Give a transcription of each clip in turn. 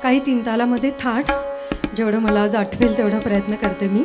काही तीन तालामध्ये थाट जेवढं मला आज आठवेल तेवढा प्रयत्न करते मी.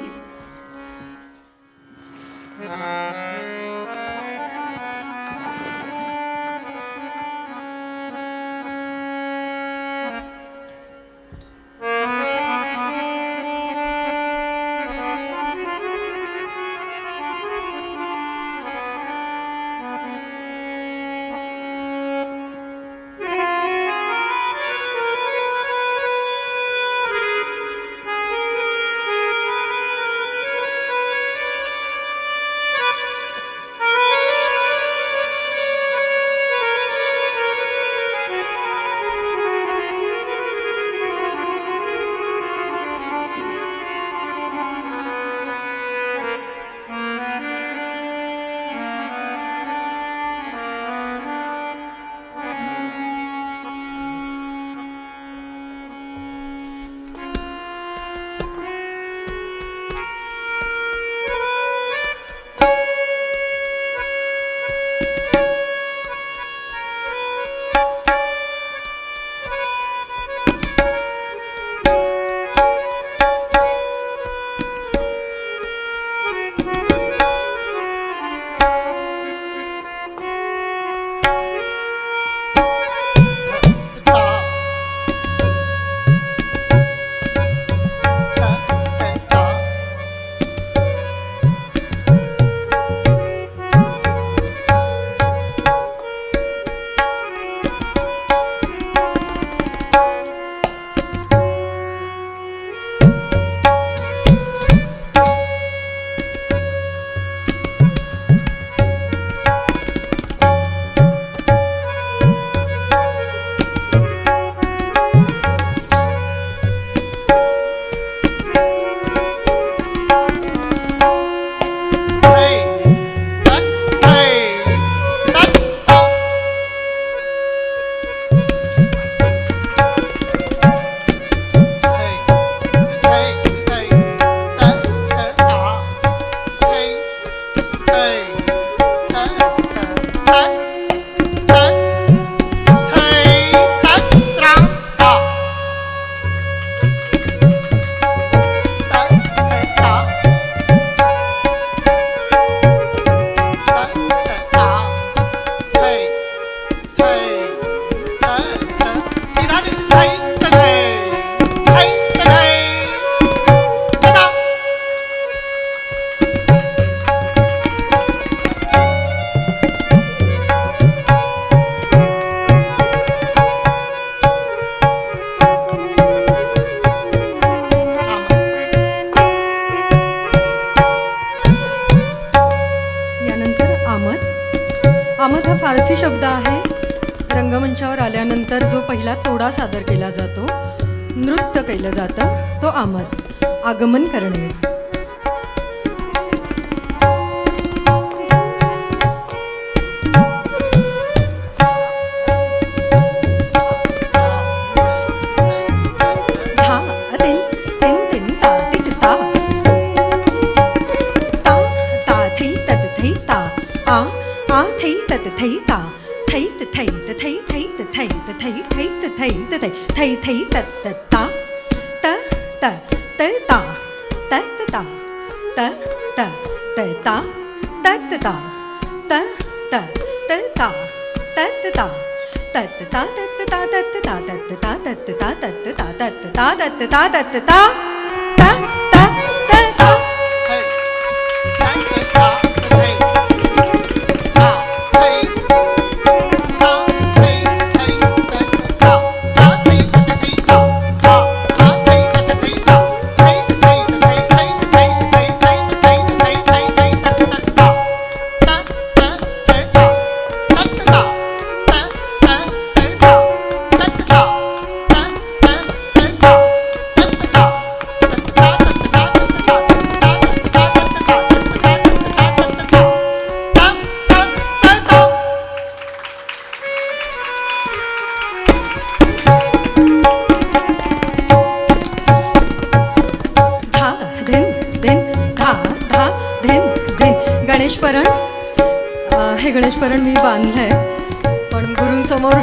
आमद हा फारसी शब्द आहे. रंगमंचावर आल्यानंतर जो पहिला तोडा सादर केला जातो, नृत्य केलं जातं, तो आमद, आगमन करणे. गणेशपरण, हे गणेशपरण मी बांधलंय, पण गुरूंसमोर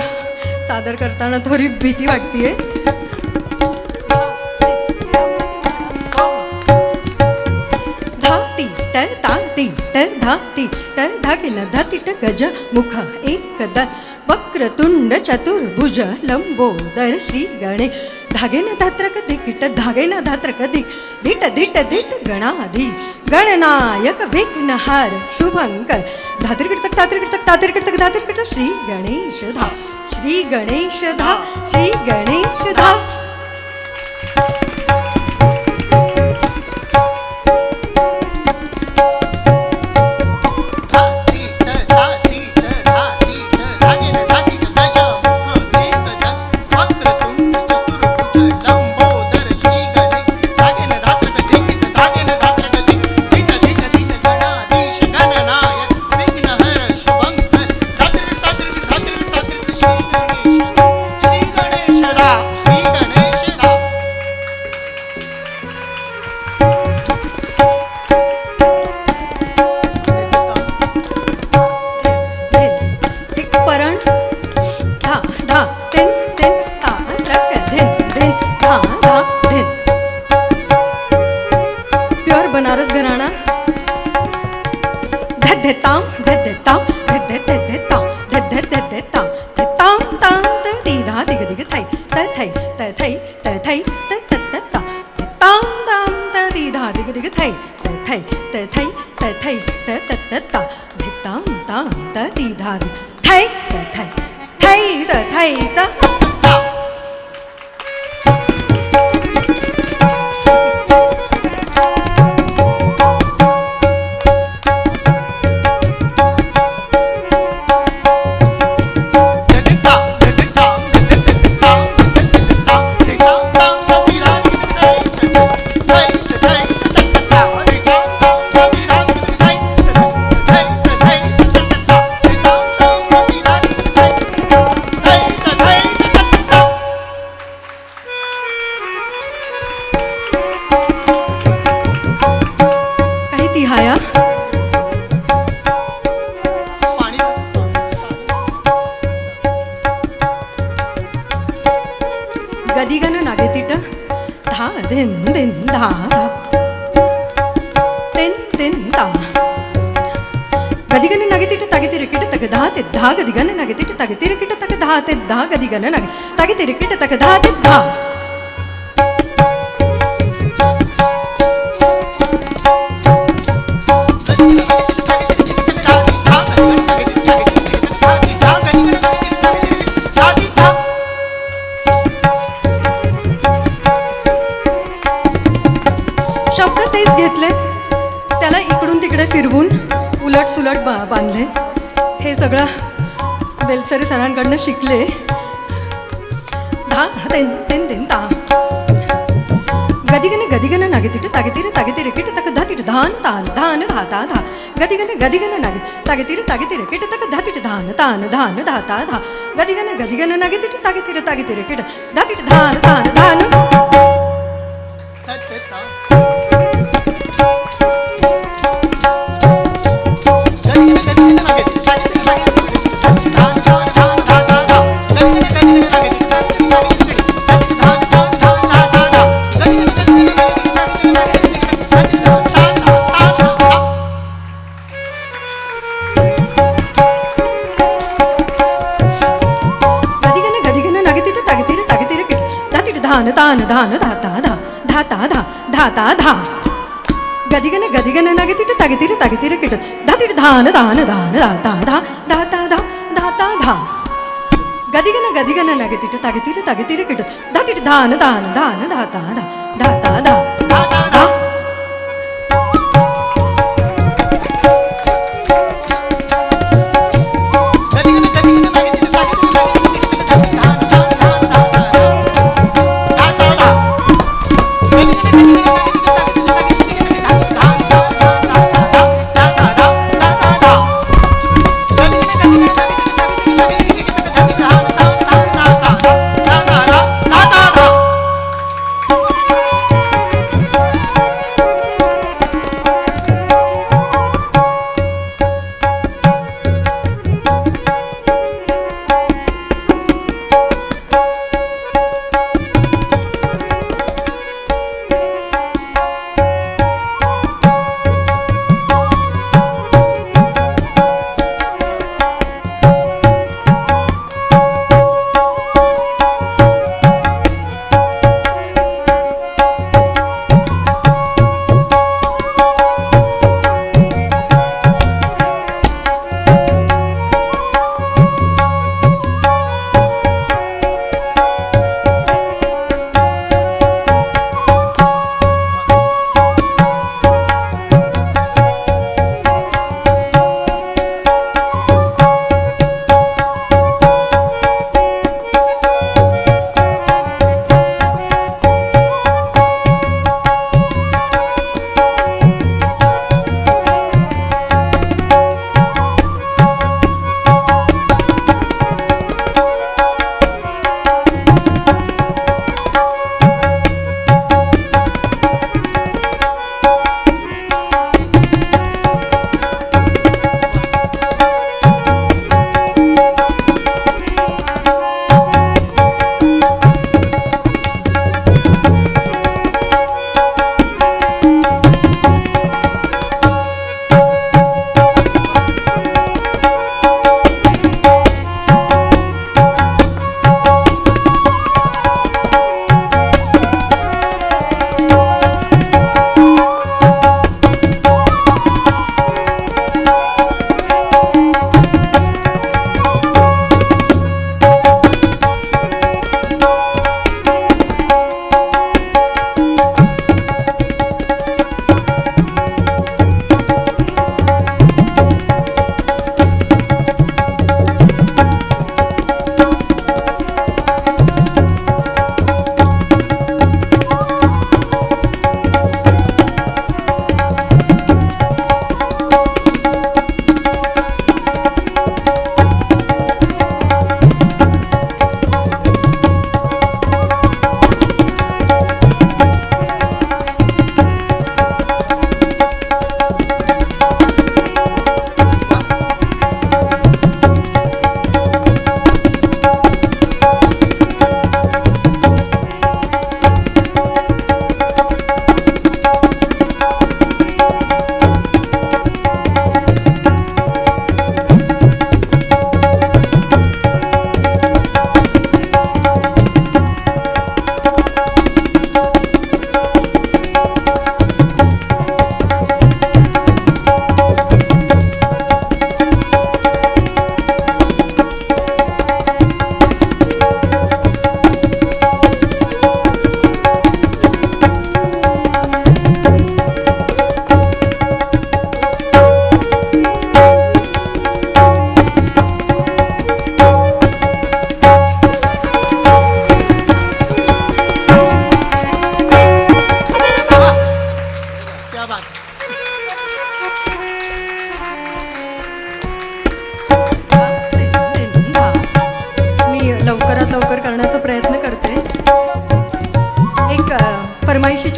सादर करताना थोडी भीती वाटतेय. धा ती ट धागे न धा तिट गज मुख एक द वक्रतुंड चतुर्भुज लंबोदर श्री गणे धागे न धात्रक दिकिट धागे न धात्रक दिक धिट धिट धिट गणाधी गणनायक विघ्नहार शुभंकर धात्रिकिटक तात्रिकिटक तात्रिकिटक धात्रिकिटक श्री गणेश धा श्री गणेश धा श्री गणेश धा. बनारस घराणा धधताम धधताम धधधधताम धधधधताम ताम ताम ती धा दिग दिग थाई तथै तथै तथै तततता ताम ताम ती धा दिग दिग थाई तथै तथै तथै तततता धिताम ताम ती धा थाई तथै थै तथै त तिहाया गदिगन नागेतिट धा दिन दिन धा दिन दिन धा गदिगन नागेतिट तागे तिरकिट तक धा ते धा गदिगन नागेतिट तागे तिरकिट तक धा ते धा गदिगन नागे तागे तिरकिट तक धा ते धा. शब्द तेच घेतले त्याला इकडून तिकडे फिरवून उलट सुलट बांधले. हे सगळं बेलसरे सरांकडनं शिकले. धा तेन तेन तेन ता गदिगन नागे तिट तागे तिर किट तक धा तिट धान तान धान धा ता धा गदिगन नागे तागे तिर किट तक धा तिट धान तान धान धा ता धा गदिगन नागे तिट तागे तिर किट धा तिट धान तान धान. धान तान धान धाता धा धाता धा धाता धा गदिगन नागे तिट तागे तिर किट धातिट धान धान धान धाता धा धाता धा धाता धा गदिगन नागे तिट तागे तिर किट धातिट धान धान धान धाता धा धाता धा धाता धा.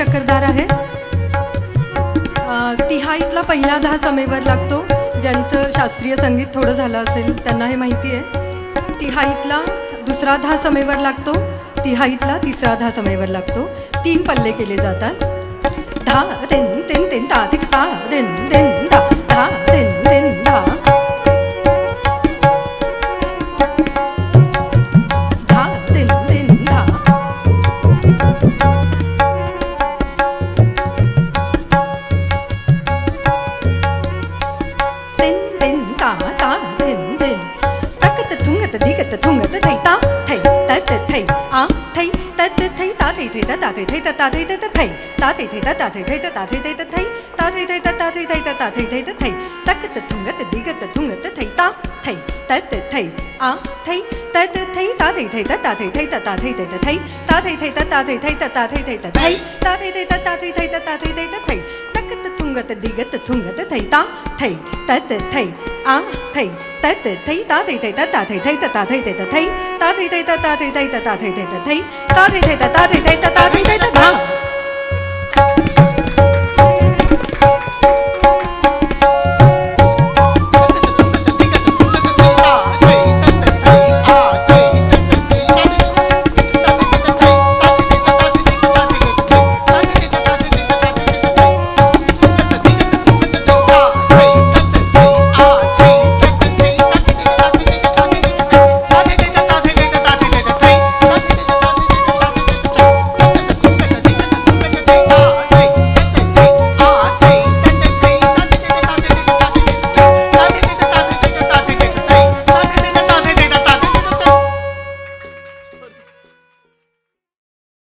चक्करदार आहे. तिहाईतला पहिला धा समेवर लागतो. ज्यांचं शास्त्रीय संगीत थोडं झालं असेल त्यांना हे माहिती आहे. तिहाईतला दुसरा धा समेवर लागतो. तिहाईतला तिसरा धा समेवर लागतो. 3 पल्ले केले जातात. धा तेन तेन तेन ता तिक ता देन देन धा धा तेन तेन धा धा तेन तेन धा तेन तेन ता ता देन देन तकत थुंगत दिगत थुंगत थै ता थै तत थै आ थै तत थै ता थै थै ता थै थै ता थै तत थै ता थै थै ता थै थै ता थै थै तत थै ता थै थै ता थै थै ता थै थै तत थै तकत थुंगत दिगत थुंगत थै ता थै तत थै आ थै तत थै ता थै थै ता थै थै ता थै थै तत थै ता थै थै ता थै थै ता थै थै तत थै ता थै थै ता थै थै ता थै थै तत थै तकत थुंगत दिगत थुंगत थै ता थै तत थै आ थै तत थै ता थै थै ता थै थै ता थै थै तत थै ता थै थै ता थै थै ता थै थै तत थै ता थै थै ता थै थै ता थै थै ता धा